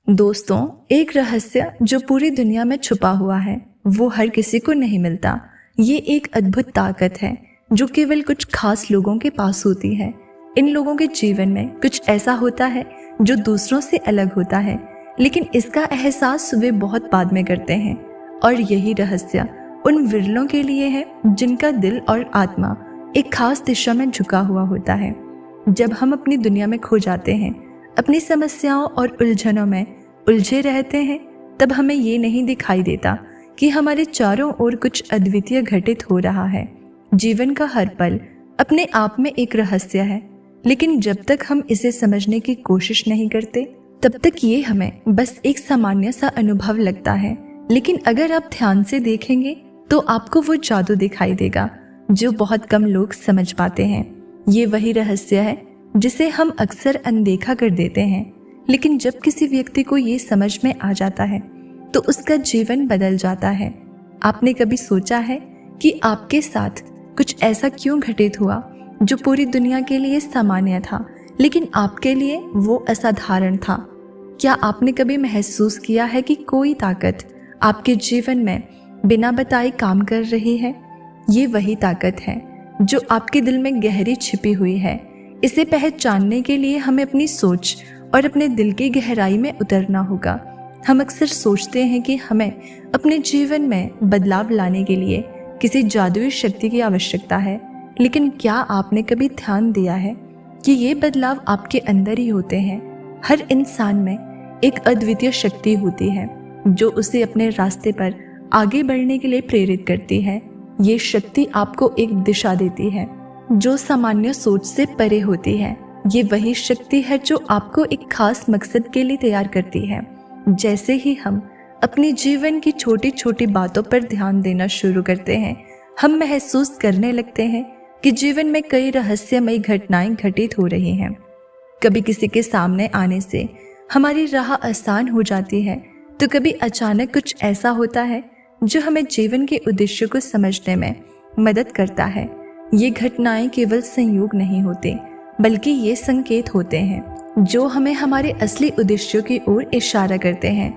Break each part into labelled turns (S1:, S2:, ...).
S1: दोस्तों, एक रहस्य जो पूरी दुनिया में छुपा हुआ है वो हर किसी को नहीं मिलता। ये एक अद्भुत ताकत है जो केवल कुछ खास लोगों के पास होती है। इन लोगों के जीवन में कुछ ऐसा होता है जो दूसरों से अलग होता है, लेकिन इसका एहसास वे बहुत बाद में करते हैं। और यही रहस्य उन विरलों के लिए है जिनका दिल और आत्मा एक खास दिशा में झुका हुआ होता है। जब हम अपनी दुनिया में खो जाते हैं, अपनी समस्याओं और उलझनों में उलझे रहते हैं, तब हमें ये नहीं दिखाई देता कि हमारे चारों ओर कुछ अद्वितीय घटित हो रहा है। जीवन का हर पल अपने आप में एक रहस्य है, लेकिन जब तक हम इसे समझने की कोशिश नहीं करते तब तक ये हमें बस एक सामान्य सा अनुभव लगता है। लेकिन अगर आप ध्यान से देखेंगे तो आपको वो जादू दिखाई देगा जो बहुत कम लोग समझ पाते हैं। ये वही रहस्य है जिसे हम अक्सर अनदेखा कर देते हैं, लेकिन जब किसी व्यक्ति को ये समझ में आ जाता है तो उसका जीवन बदल जाता है। आपने कभी सोचा है कि आपके साथ कुछ ऐसा क्यों घटित हुआ जो पूरी दुनिया के लिए सामान्य था, लेकिन आपके लिए वो असाधारण था? क्या आपने कभी महसूस किया है कि कोई ताकत आपके जीवन में बिना बताए काम कर रही है? ये वही ताकत है जो आपके दिल में गहरी छिपी हुई है। इसे पहचानने के लिए हमें अपनी सोच और अपने दिल की गहराई में उतरना होगा। हम अक्सर सोचते हैं कि हमें अपने जीवन में बदलाव लाने के लिए किसी जादुई शक्ति की आवश्यकता है, लेकिन क्या आपने कभी ध्यान दिया है कि ये बदलाव आपके अंदर ही होते हैं? हर इंसान में एक अद्वितीय शक्ति होती है जो उसे अपने रास्ते पर आगे बढ़ने के लिए प्रेरित करती है। ये शक्ति आपको एक दिशा देती है जो सामान्य सोच से परे होती है। ये वही शक्ति है जो आपको एक खास मकसद के लिए तैयार करती है। जैसे ही हम अपने जीवन की छोटी छोटी बातों पर ध्यान देना शुरू करते हैं, हम महसूस करने लगते हैं कि जीवन में कई रहस्यमयी घटनाएं घटित हो रही हैं। कभी किसी के सामने आने से हमारी राह आसान हो जाती है, तो कभी अचानक कुछ ऐसा होता है जो हमें जीवन के उद्देश्य को समझने में मदद करता है। ये घटनाएं केवल संयोग नहीं होते, बल्कि ये संकेत होते हैं जो हमें हमारे असली उद्देश्यों की ओर इशारा करते हैं।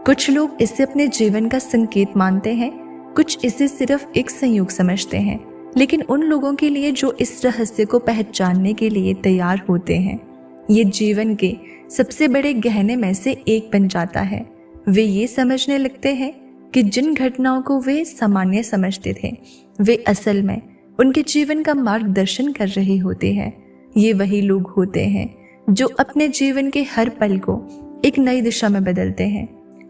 S1: कुछ लोग इसे अपने जीवन का संकेत मानते हैं, कुछ इसे सिर्फ एक संयोग समझते हैं, लेकिन उन लोगों के लिए जो इस रहस्य को पहचानने के लिए तैयार होते हैं, ये जीवन के सबसे बड़े गहने में से एक बन जाता है। वे ये समझने लगते हैं कि जिन घटनाओं को वे सामान्य समझते थे, वे असल में उनके जीवन का मार्गदर्शन कर रही होते हैं। ये वही लोग होते हैं जो अपने जीवन के हर पल को एक नई दिशा में बदलते हैं।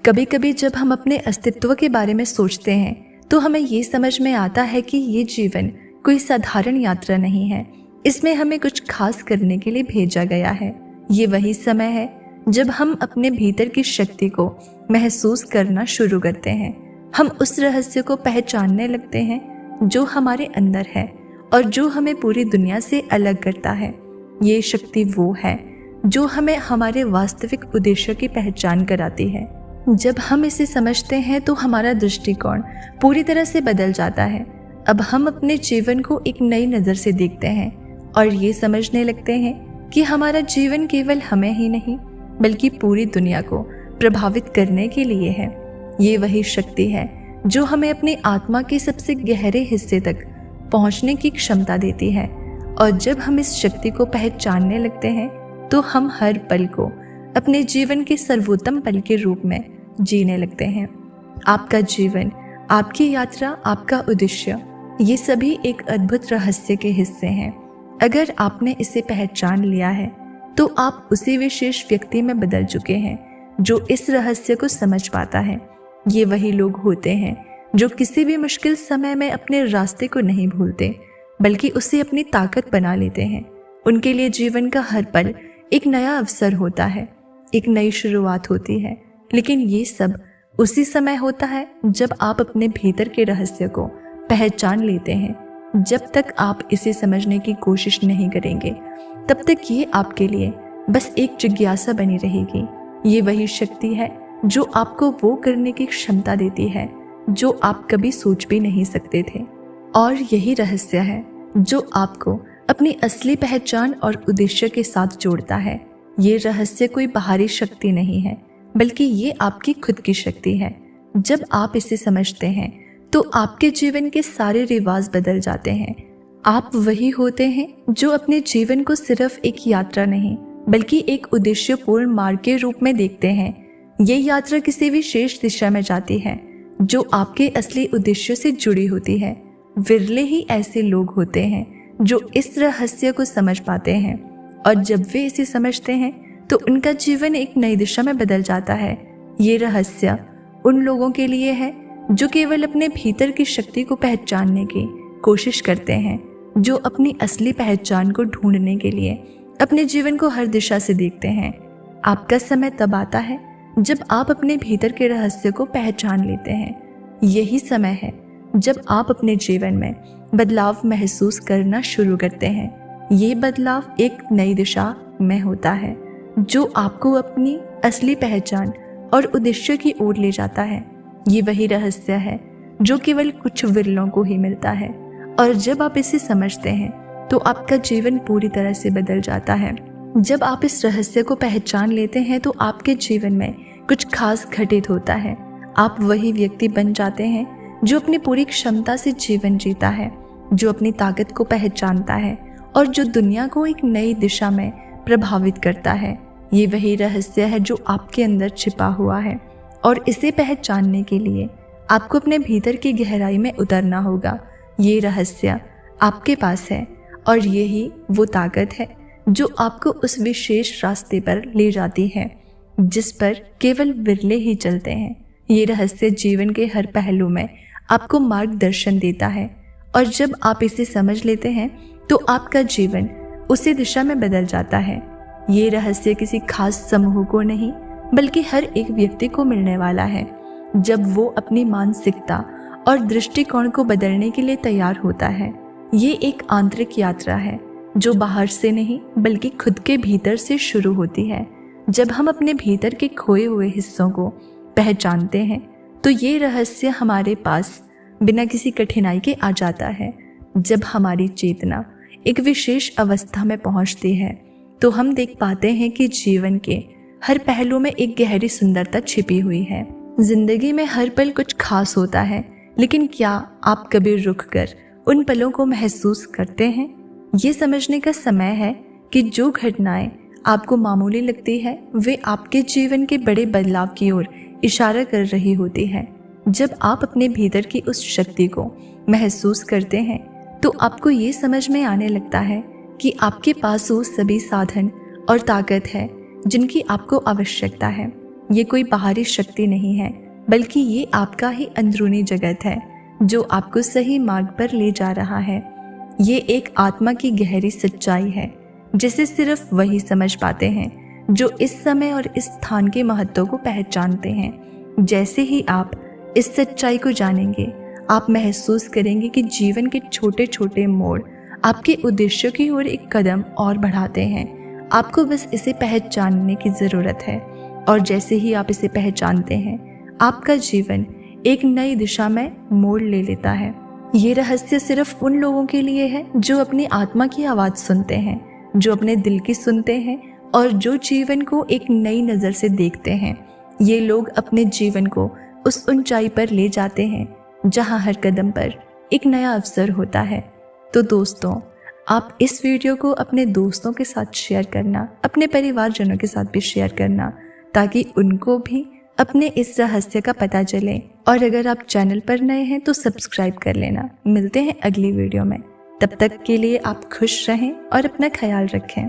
S1: कभी कभी जब हम अपने अस्तित्व के बारे में सोचते हैं तो हमें ये समझ में आता है कि ये जीवन कोई साधारण यात्रा नहीं है, इसमें हमें कुछ खास करने के लिए भेजा गया है। ये वही समय है जब हम अपने भीतर की शक्ति को महसूस करना शुरू करते हैं। हम उस रहस्य को पहचानने लगते हैं जो हमारे अंदर है और जो हमें पूरी दुनिया से अलग करता है। ये शक्ति वो है जो हमें हमारे वास्तविक उद्देश्य की पहचान कराती है। जब हम इसे समझते हैं तो हमारा दृष्टिकोण पूरी तरह से बदल जाता है। अब हम अपने जीवन को एक नई नज़र से देखते हैं और ये समझने लगते हैं कि हमारा जीवन केवल हमें ही नहीं बल्कि पूरी दुनिया को प्रभावित करने के लिए है। ये वही शक्ति है जो हमें अपनी आत्मा के सबसे गहरे हिस्से तक पहुंचने की क्षमता देती है। और जब हम इस शक्ति को पहचानने लगते हैं तो हम हर पल को अपने जीवन के सर्वोत्तम पल के रूप में जीने लगते हैं। आपका जीवन, आपकी यात्रा, आपका उद्देश्य, ये सभी एक अद्भुत रहस्य के हिस्से हैं। अगर आपने इसे पहचान लिया है तो आप उसी विशेष व्यक्ति में बदल चुके हैं जो इस रहस्य को समझ पाता है। ये वही लोग होते हैं जो किसी भी मुश्किल समय में अपने रास्ते को नहीं भूलते, बल्कि उसे अपनी ताकत बना लेते हैं। उनके लिए जीवन का हर पल एक नया अवसर होता है, एक नई शुरुआत होती है। लेकिन ये सब उसी समय होता है जब आप अपने भीतर के रहस्य को पहचान लेते हैं। जब तक आप इसे समझने की कोशिश नहीं करेंगे, तब तक ये आपके लिए बस एक जिज्ञासा बनी रहेगी। ये वही शक्ति है जो आपको वो करने की क्षमता देती है जो आप कभी सोच भी नहीं सकते थे। और यही रहस्य है जो आपको अपनी असली पहचान और उद्देश्य के साथ जोड़ता है। ये रहस्य कोई बाहरी शक्ति नहीं है, बल्कि ये आपकी खुद की शक्ति है। जब आप इसे समझते हैं तो आपके जीवन के सारे रिवाज बदल जाते हैं। आप वही होते हैं जो अपने जीवन को सिर्फ एक यात्रा नहीं बल्कि एक उद्देश्यपूर्ण मार्ग के रूप में देखते हैं। ये यात्रा किसी विशेष दिशा में जाती है जो आपके असली उद्देश्य से जुड़ी होती है। विरले ही ऐसे लोग होते हैं जो इस रहस्य को समझ पाते हैं, और जब वे इसे समझते हैं तो उनका जीवन एक नई दिशा में बदल जाता है। ये रहस्य उन लोगों के लिए है जो केवल अपने भीतर की शक्ति को पहचानने की कोशिश करते हैं, जो अपनी असली पहचान को ढूंढने के लिए अपने जीवन को हर दिशा से देखते हैं। आपका समय तब आता है जब आप अपने भीतर के रहस्य को पहचान लेते हैं। यही समय है जब आप अपने जीवन में बदलाव महसूस करना शुरू करते हैं। ये बदलाव एक नई दिशा में होता है जो आपको अपनी असली पहचान और उद्देश्य की ओर ले जाता है। ये वही रहस्य है जो केवल कुछ विरलों को ही मिलता है, और जब आप इसे समझते हैं तो आपका जीवन पूरी तरह से बदल जाता है। जब आप इस रहस्य को पहचान लेते हैं तो आपके जीवन में कुछ खास घटित होता है। आप वही व्यक्ति बन जाते हैं जो अपनी पूरी क्षमता से जीवन जीता है, जो अपनी ताकत को पहचानता है और जो दुनिया को एक नई दिशा में प्रभावित करता है। ये वही रहस्य है जो आपके अंदर छिपा हुआ है, और इसे पहचानने के लिए आपको अपने भीतर की गहराई में उतरना होगा। ये रहस्य आपके पास है, और यही वो ताकत है जो आपको उस विशेष रास्ते पर ले जाती है जिस पर केवल विरले ही चलते हैं। ये रहस्य जीवन के हर पहलू में आपको मार्गदर्शन देता है, और जब आप इसे समझ लेते हैं तो आपका जीवन उसी दिशा में बदल जाता है। ये रहस्य किसी खास समूह को नहीं बल्कि हर एक व्यक्ति को मिलने वाला है जब वो अपनी मानसिकता और दृष्टिकोण को बदलने के लिए तैयार होता है। ये एक आंतरिक यात्रा है जो बाहर से नहीं बल्कि खुद के भीतर से शुरू होती है। जब हम अपने भीतर के खोए हुए हिस्सों को पहचानते हैं तो ये रहस्य हमारे पास बिना किसी कठिनाई के आ जाता है। जब हमारी चेतना एक विशेष अवस्था में पहुंचती है तो हम देख पाते हैं कि जीवन के हर पहलू में एक गहरी सुंदरता छिपी हुई है। जिंदगी में हर पल कुछ खास होता है, लेकिन क्या आप कभी रुककर उन पलों को महसूस करते हैं? ये समझने का समय है कि जो घटनाएं आपको मामूली लगती है वे आपके जीवन के बड़े बदलाव की ओर इशारा कर रही होती है। जब आप अपने भीतर की उस शक्ति को महसूस करते हैं तो आपको ये समझ में आने लगता है कि आपके पास वो सभी साधन और ताकत है जिनकी आपको आवश्यकता है। ये कोई बाहरी शक्ति नहीं है बल्कि ये आपका ही अंदरूनी जगत है जो आपको सही मार्ग पर ले जा रहा है। ये एक आत्मा की गहरी सच्चाई है जिसे सिर्फ वही समझ पाते हैं जो इस समय और इस स्थान के महत्व को पहचानते हैं। जैसे ही आप इस सच्चाई को जानेंगे आप महसूस करेंगे कि जीवन के छोटे छोटे मोड़ आपके उद्देश्य की ओर एक कदम और बढ़ाते हैं। आपको बस इसे पहचानने की ज़रूरत है, और जैसे ही आप इसे पहचानते हैं आपका जीवन एक नई दिशा में मोड़ ले लेता है। ये रहस्य सिर्फ उन लोगों के लिए है जो अपनी आत्मा की आवाज़ सुनते हैं, जो अपने दिल की सुनते हैं और जो जीवन को एक नई नज़र से देखते हैं। ये लोग अपने जीवन को उस ऊंचाई पर ले जाते हैं जहां हर कदम पर एक नया अवसर होता है। तो दोस्तों, आप इस वीडियो को अपने दोस्तों के साथ शेयर करना, अपने परिवारजनों के साथ भी शेयर करना, ताकि उनको भी अपने इस रहस्य का पता चले। और अगर आप चैनल पर नए हैं तो सब्सक्राइब कर लेना। मिलते हैं अगली वीडियो में, तब तक के लिए आप खुश रहें और अपना ख्याल रखें।